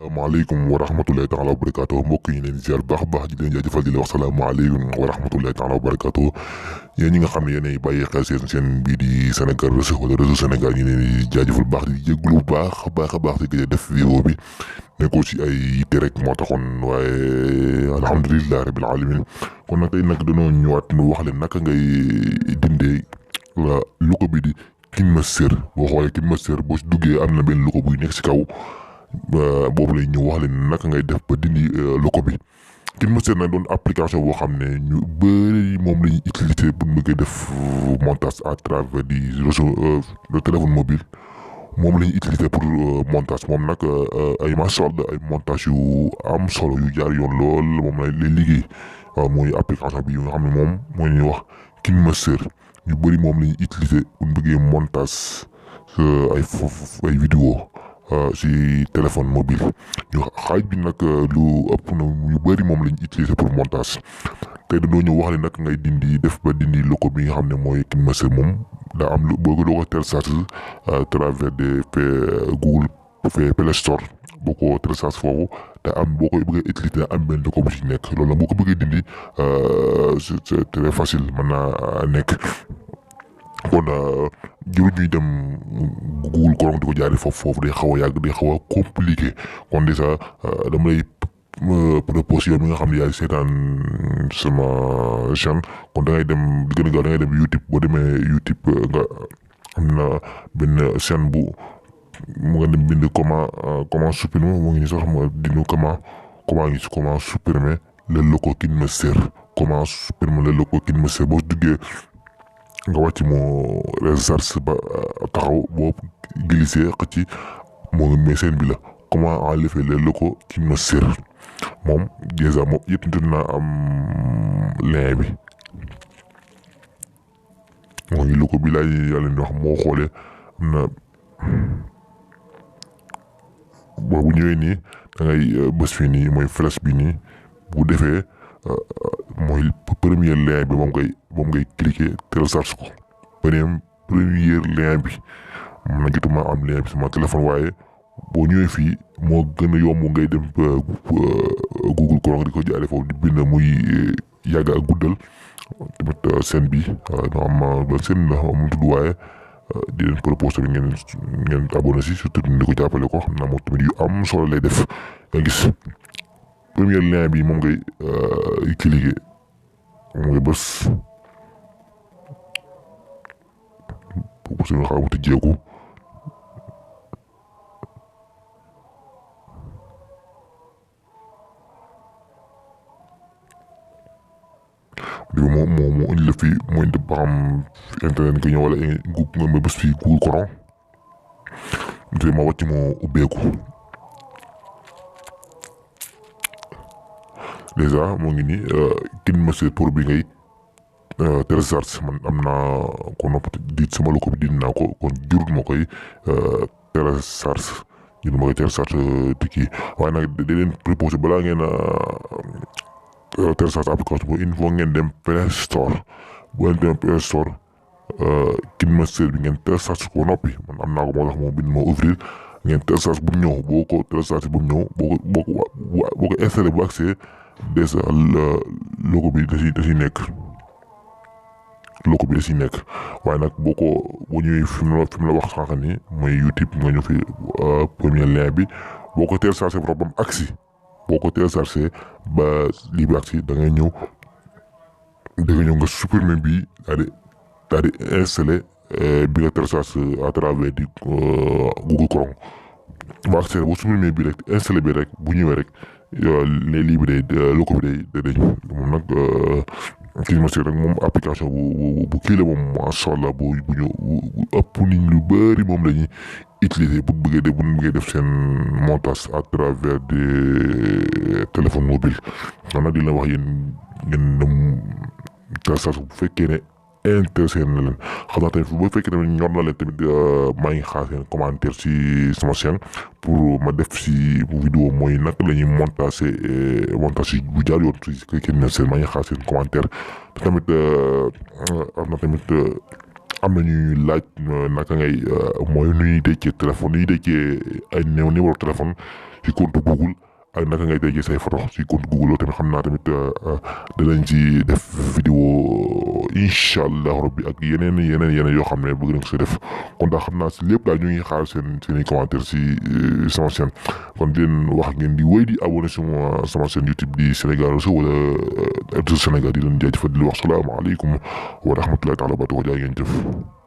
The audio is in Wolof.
Assalamualaikum warahmatullahi taala wabarakatuh mbokk yi leen ziar baax baax di leen jaajëfal di leen wax salaamaaleykum wa rahmatullahi taala wabarakatuh yéen ñi nga xam ne yéenay bàyyi xel seen bii di Sénégal Réseau wala réseau Sénégal ñu leen di jaajëfal baax di jégalu bu baax a baax di gëj a def vidéo bi nekkoo ci ay yitte rek moo taxoon waaye alhamdulilah rabil alamin kon nag tey nag dañoo ñëwaat nu wax leen naka ngay dindee logo bi di KineMaster boo xoolee KineMaster boo ci duggee am na benn logo buy nekk ci kaw. boobu lay ñëw wax leen naka ngay def ba dindi logo bi KineMaster nag doon application boo xam ne ñu bëri moom la ñuy utiliser pour bëgg def montage à travers du réseau le téléphone mobile moom la ñuy utiliser pour montage moom nag ay macha allah ay montage yu am solo yu jaar yoon lool moom lay liggéey mooy application bi nga xam ne moom moo ñuy wax KineMaster ñu bëri moom la ñuy utiliser pour bëggee montage ay vidéo si téléphone mobile ñu xaaj bi nag lu ëpp na ñu bëri moom lañ utiliser pour montage tey dañoo ñëw wax le nag ngay dindi def ba dindi logo bi nga xam ne mooy KineMaster moom daa am lu boo ko télécharge à travers des Google Play Store boo ko télécharge foofu daa am boo koy bëggee utiliser am benn logo bu ci nekk loolu nag boo ko bëggee dindi c'est très facile mën naa nekk. kon jëru ñuy dem Google Chrome di ko jaaree foofu day xaw a yàgg day xaw a compliqué kon déjà dama lay propose yow mi nga xam ne yaay seetaan sama chaîne kon da ngay dem di gën a gaaw da ngay dem YouTube boo demee YouTube nga am na benn chaîne bu mu nga dem bind comment supprimer mu ngi ni sax ma dinu comment supprimer le logo KineMaster comment supprimer le logo KineMaster boo duggee nga wàcc moo recherche ba taxaw boo glissé xëcc moo mais seen bi la comment enlever le logo KineMaster moom déjà moom yëpp dina am lien bi mooy logo bi laay yàlla ni wax moo xoolee am na bu ñëwee nii da ngay bës fii nii mooy flèche bi nii bu defee mooy premier lien bi moom ngay cliquer télécharge ko premier lien bi moom na jotuma am lien bi sama téléphone waaye boo ñëwee fii moo gën a yomb ngay dem Google Chrome di ko jaaree foofu di bind muy yàgg ak guddal tamit seen bi no am seen la mu tudd waaye di leen propose tamit ngeen abonné si surtout di ko jàppale ko xam naa moom tamit yu am solo lay def nga gis premier lien bi moom ngay cliquer moom ngay bës boobu nga xaw a tijjeeku moo indi la fii moo indi ba xam internet nga ñëw wala nga may bës fii Google Chrome te ma wàcc moo ubbeeku déjà moo ngi nii KineMaster pour bi ngay télécharge man am naa ko nopp di sama logo bi dindi naa ko kon jurut ma koy télécharge jurut ma koy télécharge di kii waaye nag da leen proposé balaa ngeen télécharge application boobu il faut ngeen dem Play Store bu ngeen dem Play Store KineMaster bi ngeen télécharge ko noppi man am naa ko moo tax moom bind moo ouvrir ngeen télécharge bu mu ñëw boo ko télécharge bu mu ñëw boo ko installé bu accès déjà logo bi da ciy nekk logo bi da ciy nekk waaye nag boo ñëwee fi mu la wax sànq ni mooy YouTube nga ñëw fi premier lien bi boo ko téléchargé ba mu agsi boo ko téléchargé ba lii bi agsi da ngay ñëw nga supprimer bi daal di installé bi nga téléchargé à travers di Google Chrome ba agsi boo supprimer bi rek installé bi rek bu ñëwee rek lii bi day logo bi day dañ moom nag KineMaster rek moom application bu kii la moom macha allah bu ëpp nit lu bëri moom la ñuy utiliser bu bëggee def seen montage à travers des téléphones mobiles kon nag di la wax yéen ngeen dem télécharge bu fekkee ne intéressé na leen xam naa tamit bu fekkee tamit ñor na leen tamit maa ngi xaar seen commentaire si sama chaîne pour ma def si vidéo mooy naka la ñuy montage bu jaar yoon si KineMaster maa ngi xaar seen commentaire te tamit am na ñuy laaj naka ngay mooy nu ñuy dencee téléphone nu ñuy dencee ay numéro téléphone ci compte Google ak naka ngay denc say photo ci compte Google tamit xam naa tamit danañ ci def vidéo incha allah rabbi ak yeneen yoo xam ne bëgg nañ ko si def kon daal xam naa si lépp daal ñu ngi xaar seen i commentaire si sama chaîne kon di leen wax ngeen di wéy di abonné sama chaîne YouTube di Sénégal Reçu wala Sénégal di leen jaajëfal di leen wax salaamaaleykum wa rahmatullahi taala wa barakatuh jaa ngeen jëf.